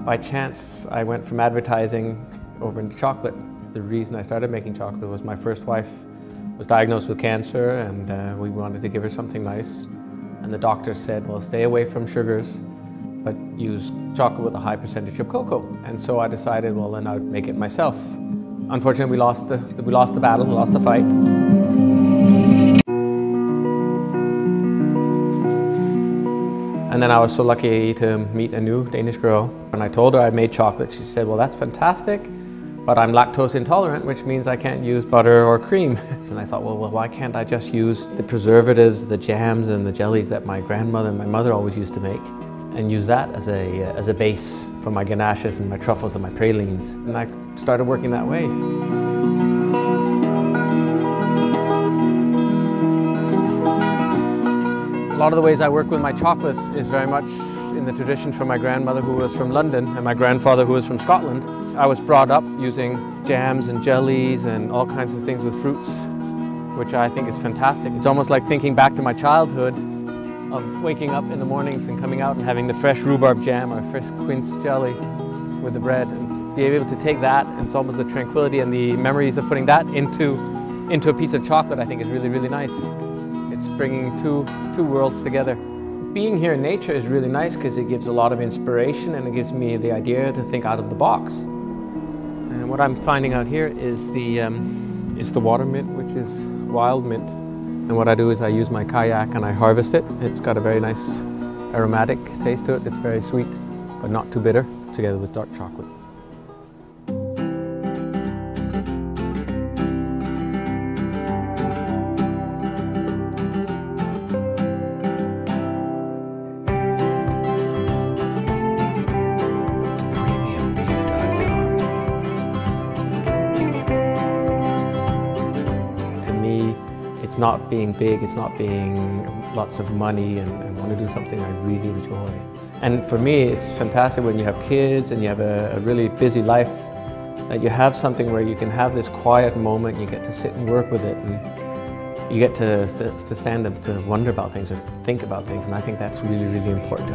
By chance, I went from advertising over into chocolate. The reason I started making chocolate was my first wife was diagnosed with cancer, and we wanted to give her something nice. And the doctor said, well, stay away from sugars, but use chocolate with a high percentage of cocoa. And so I decided, well, then I'd make it myself. Unfortunately, we lost the battle, we lost the fight. And then I was so lucky to meet a new Danish girl. When I told her I made chocolate, she said, well, that's fantastic, but I'm lactose intolerant, which means I can't use butter or cream. And I thought, well, why can't I just use the preservatives, the jams and the jellies that my grandmother and my mother always used to make, and use that as a base for my ganaches and my truffles and my pralines. And I started working that way. A lot of the ways I work with my chocolates is very much in the tradition from my grandmother, who was from London, and my grandfather, who was from Scotland. I was brought up using jams and jellies and all kinds of things with fruits, which I think is fantastic. It's almost like thinking back to my childhood of waking up in the mornings and coming out and having the fresh rhubarb jam or fresh quince jelly with the bread, and be able to take that, and it's almost the tranquility and the memories of putting that into a piece of chocolate, I think is really, really nice. It's bringing two worlds together. Being here in nature is really nice because it gives a lot of inspiration, and it gives me the idea to think out of the box. And what I'm finding out here is the water mint, which is wild mint. And what I do is I use my kayak and I harvest it. It's got a very nice aromatic taste to it. It's very sweet, but not too bitter, together with dark chocolate. It's not being big, it's not being lots of money, and I want to do something I really enjoy. And for me, it's fantastic when you have kids and you have a really busy life, that you have something where you can have this quiet moment, you get to sit and work with it, and you get to stand and to wonder about things or think about things, and I think that's really, really important.